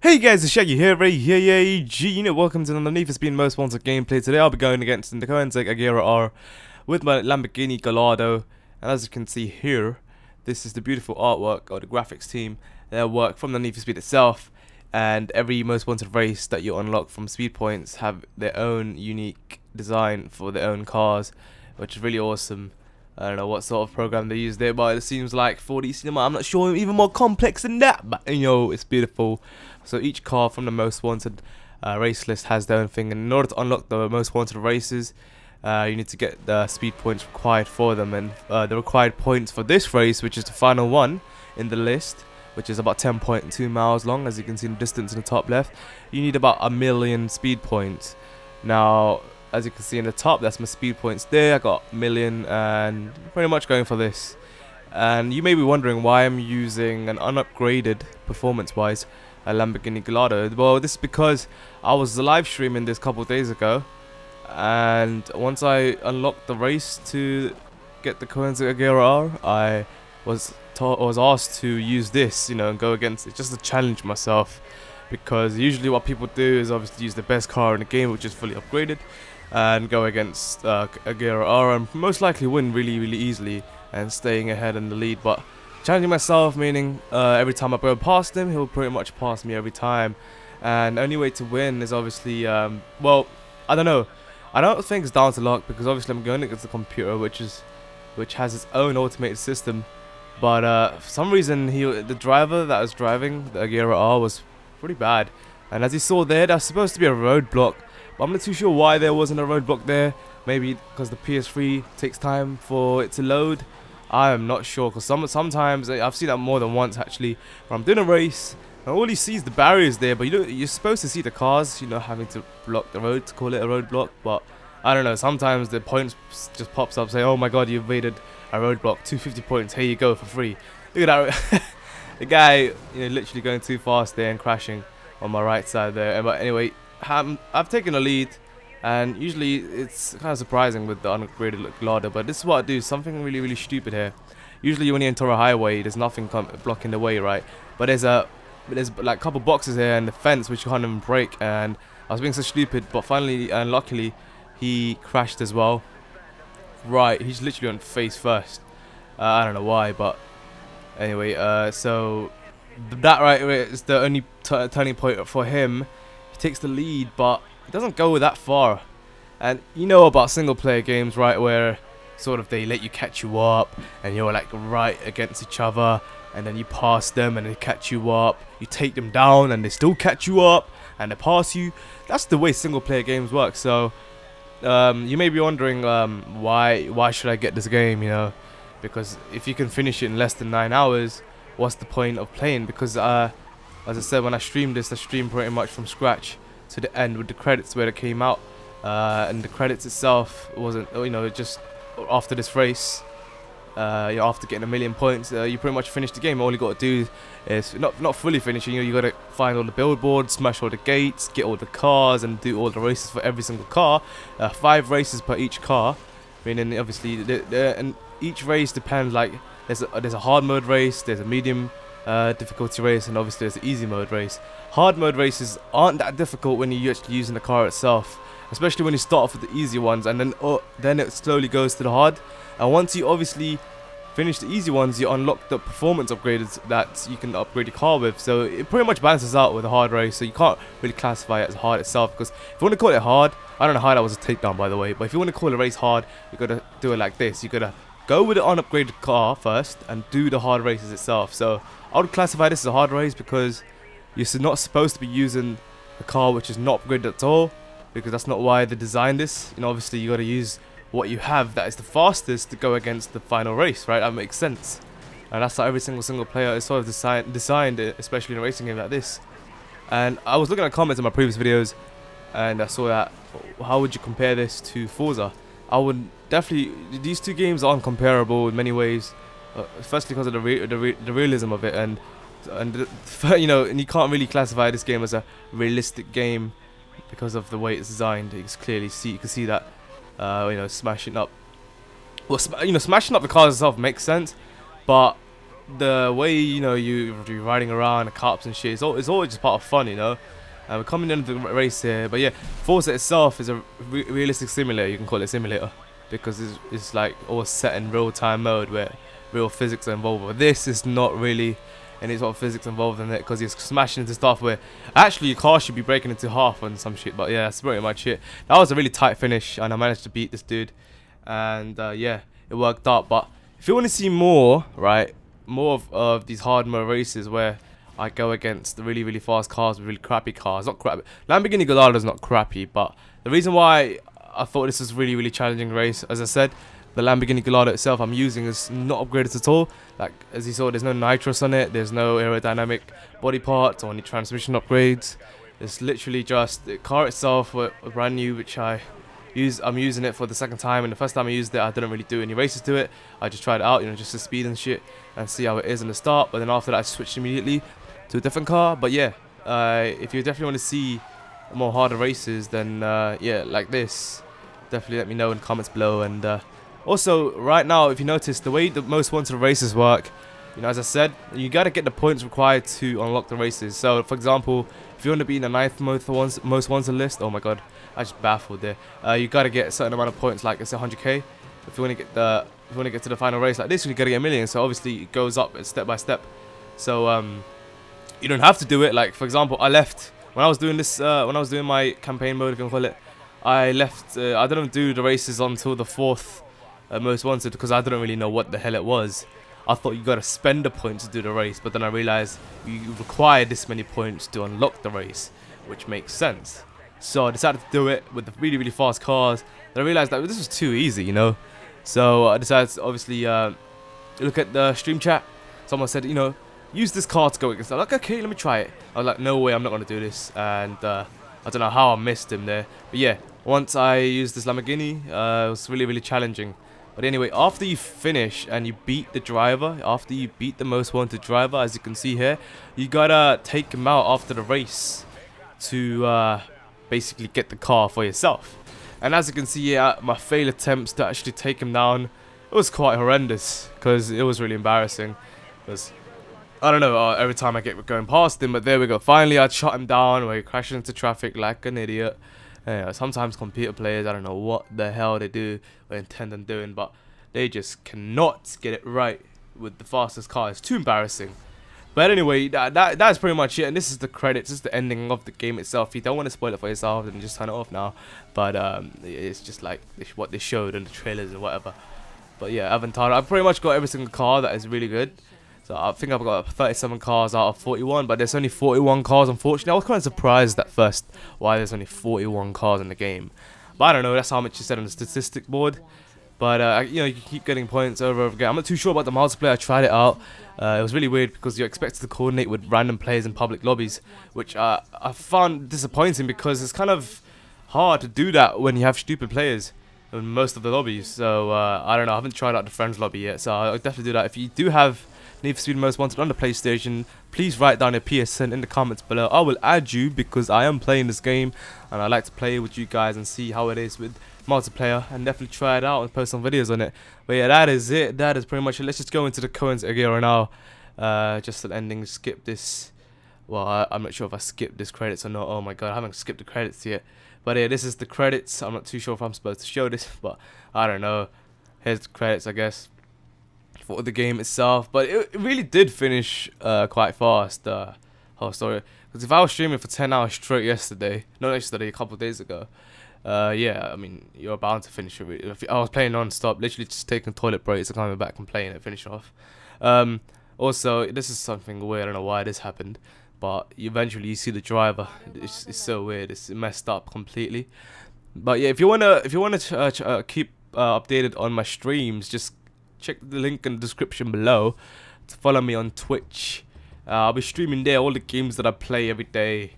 Hey guys, it's Shaggy here, welcome to another Need for Speed Most Wanted gameplay. Today I'll be going against the Koenigsegg Agera R with my Lamborghini Gallardo. And as you can see here, this is the beautiful artwork or the graphics team, their work from the Need for Speed itself. And every Most Wanted race that you unlock from speed points have their own unique design for their own cars, which is really awesome. I don't know what sort of program they use there, but it seems like 4D cinema. I'm not sure, even more complex than that, but it's beautiful. So each car from the Most Wanted race list has their own thing, and in order to unlock the Most Wanted races, you need to get the speed points required for them. And the required points for this race, which is the final one in the list, which is about 10.2 miles long, as you can see in the distance in the top left, you need about 1 million speed points. Now, as you can see in the top, that's my speed points there. I got 1 million and pretty much going for this. And you may be wondering why I'm using an unupgraded, performance-wise, a Lamborghini Gallardo. Well, this is because I was live streaming this a couple of days ago, and once I unlocked the race to get the Koenigsegg Agera R, I was asked to use this, and go against it, just to challenge myself. Because usually what people do is obviously use the best car in the game, which is fully upgraded, and go against Agera R and most likely win really easily and staying ahead in the lead. But challenging myself, meaning every time I go past him, he'll pretty much pass me every time. And the only way to win is obviously, well, I don't know. I don't think it's down to luck, because obviously I'm going against the computer, which has its own automated system. But for some reason, the driver that was driving the Agera R was pretty bad. And as you saw there, there's supposed to be a roadblock, but I'm not too sure why there wasn't a roadblock there. Maybe because the PS3 takes time for it to load. I am not sure, because sometimes I've seen that more than once actually, where I'm doing a race and all you see is the barriers there, but you're supposed to see the cars, having to block the road to call it a roadblock. But I don't know, sometimes the points just pops up saying, oh my god, you evaded a roadblock, 250 points, here you go for free. Look at that. The guy, literally going too fast there and crashing on my right side there. But anyway, I've taken a lead, and usually it's kind of surprising with the unupgraded Gallardo, but this is what I do, something really stupid here. Usually when you enter a highway, there's nothing blocking the way, right? But there's like a couple boxes here and the fence which you can't even break, and I was being so stupid, but finally and luckily he crashed as well. Right, he's literally on face first. I don't know why, but anyway, so that right is the only turning point for him. He takes the lead, but he doesn't go that far. And you know about single player games, right, where sort of they let you catch you up and you're like right against each other, and then you pass them and they catch you up, you take them down and they still catch you up and they pass you. That's the way single player games work. So you may be wondering, why should I get this game, because if you can finish it in less than 9 hours, what's the point of playing? Because as I said, when I streamed this, I streamed pretty much from scratch to the end with the credits where it came out, and the credits itself wasn't, just after this race, after getting 1 million points, you pretty much finished the game. All you got to do is not fully finishing. You got to find all the billboards, smash all the gates, get all the cars, and do all the races for every single car. 5 races per each car, meaning obviously and each race depends. Like there's a hard mode race, there's a medium difficulty race, and obviously there's an easy mode race. Hard mode races aren't that difficult when you're actually using the car itself, especially when you start off with the easy ones, and then it slowly goes to the hard. And once you obviously finish the easy ones, you unlock the performance upgrades that you can upgrade your car with. So it pretty much balances out with a hard race, so you can't really classify it as hard itself. Because if you want to call it hard, I don't know how that was a takedown by the way, but if you want to call a race hard, you got to do it like this. You got to go with the unupgraded car first and do the hard races itself. So I would classify this as a hard race, because you're not supposed to be using a car which is not upgraded at all, because that's not why they designed this. Obviously you got to use what you have that is the fastest to go against the final race, right? That makes sense. And that's how every single player is sort of designed, especially in a racing game like this. And I was looking at comments in my previous videos, and I saw that, how would you compare this to Forza? I would definitely, these two games are uncomparable in many ways. Firstly because of the realism of it, and and you can't really classify this game as a realistic game because of the way it's designed. You can see that smashing up, smashing up the cars itself makes sense, but the way, you know, you're riding around the cops and shit, it's always just part of fun, you know. We're coming into the race here, but yeah, Forza itself is a realistic simulator. You can call it a simulator because it's like all set in real-time mode where real physics are involved. But this is not really any sort of physics involved in it because you're smashing into stuff where actually your car should be breaking into half and some shit. But yeah, that's pretty much it. That was a really tight finish, and I managed to beat this dude, and yeah, it worked out. But if you want to see more, right, more of these hard mode races where I go against the really fast cars with really crappy cars. Not crappy. Lamborghini Gallardo is not crappy, but the reason why I thought this was really challenging race, as I said, the Lamborghini Gallardo itself I'm using is not upgraded at all. Like, as you saw, there's no nitrous on it, there's no aerodynamic body parts or any transmission upgrades. It's literally just the car itself, brand new, which I'm using it for the second time, and the first time I used it I didn't really do any races to it. I just tried it out, you know, just to speed and shit and see how it is in the start, but then after that I switched immediately to a different car. But yeah, if you definitely want to see more harder races, then yeah, like this, definitely let me know in the comments below. And also, right now, if you notice the way the most wanted races work, you know, as I said, you gotta get the points required to unlock the races. So for example, if you want to be in the 9th most wanted list, oh my god, I just baffled there. You gotta get a certain amount of points, like it's 100k. If you want to get to the final race like this, you gotta get a million. So obviously it goes up step by step. So you don't have to do it. Like, for example, I left when I was doing this, when I was doing my campaign mode, if you can call it. I left. I didn't do the races until the 4th most wanted because I didn't really know what the hell it was. I thought you gotta spend the points to do the race, but then I realized you require this many points to unlock the race, which makes sense. So I decided to do it with the really fast cars. Then I realized that this was too easy, you know. So I decided to obviously look at the stream chat. Someone said, you know, use this car to go against. I'm like, okay, let me try it. I was like, no way, I'm not gonna do this. And I don't know how I missed him there, but yeah, once I used this Lamborghini, it was really challenging. But anyway, after you finish and you beat the driver, after you beat the most wanted driver, as you can see here, you gotta take him out after the race to basically get the car for yourself. And as you can see here, my failed attempts to actually take him down, it was quite horrendous because it was really embarrassing. Because I don't know, every time I get going past him, but there we go. Finally, I shot him down where he crashed into traffic like an idiot. Sometimes computer players, I don't know what the hell they do or intend on doing, but they just cannot get it right with the fastest car. It's too embarrassing. But anyway, that's pretty much it. And this is the credits. This is the ending of the game itself. If you don't want to spoil it for yourself, then just turn it off now. But it's just like what they showed in the trailers and whatever. But yeah, Avantara, I've pretty much got every single car that is really good. So I think I've got 37 cars out of 41, but there's only 41 cars, unfortunately. I was kind of surprised at first why there's only 41 cars in the game. But I don't know, that's how much you said on the statistic board. But you know, you can keep getting points over and over again. I'm not too sure about the multiplayer. I tried it out. It was really weird because you're expected to coordinate with random players in public lobbies, which I found disappointing because it's kind of hard to do that when you have stupid players in most of the lobbies. So I don't know, I haven't tried out the friends lobby yet, so I'll definitely do that. If you do have Need for Speed Most Wanted on the PlayStation, please write down your PSN in the comments below. I will add you because I am playing this game and I like to play with you guys and see how it is with multiplayer, and definitely try it out and post some videos on it. But yeah, that is it. That is pretty much it. Let's just go into the Koenigsegg Agera now. Just an ending. Skip this. Well, I'm not sure if I skipped this credits or not. Oh my god, I haven't skipped the credits yet. But yeah, this is the credits. I'm not too sure if I'm supposed to show this, but I don't know. Here's the credits, I guess, for the game itself. But it really did finish quite fast, whole story. Because if I was streaming for 10 hours straight yesterday, not yesterday, a couple of days ago, yeah, I mean, you're bound to finish it. If I was playing non-stop, literally just taking toilet breaks and coming back and playing it, finish off. Also, this is something weird. I don't know why this happened, but eventually you see the driver. It's so weird. It's messed up completely. But yeah, if you wanna keep updated on my streams, just check the link in the description below to follow me on Twitch. I'll be streaming there all the games that I play every day.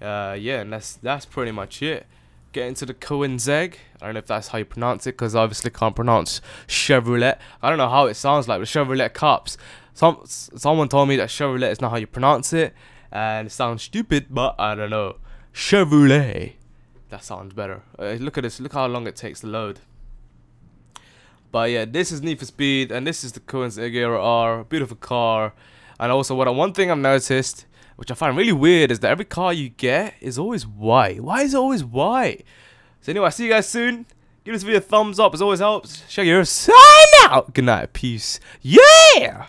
Yeah, and that's pretty much it. Get into the Koenigsegg. I don't know if that's how you pronounce it, because I obviously can't pronounce Chevrolet. I don't know how it sounds like, but Chevrolet cops. Someone told me that Chevrolet is not how you pronounce it, and it sounds stupid, but I don't know. Chevrolet. That sounds better. Look at this. Look how long it takes to load. But yeah, this is Need for Speed, and this is the Koenigsegg Agera R. Beautiful car. And also, one thing I've noticed, which I find really weird, is that every car you get is always white. Why is it always white? So anyway, I'll see you guys soon. Give this video a thumbs up, as always helps. Check your sign out. Good night, peace. Yeah!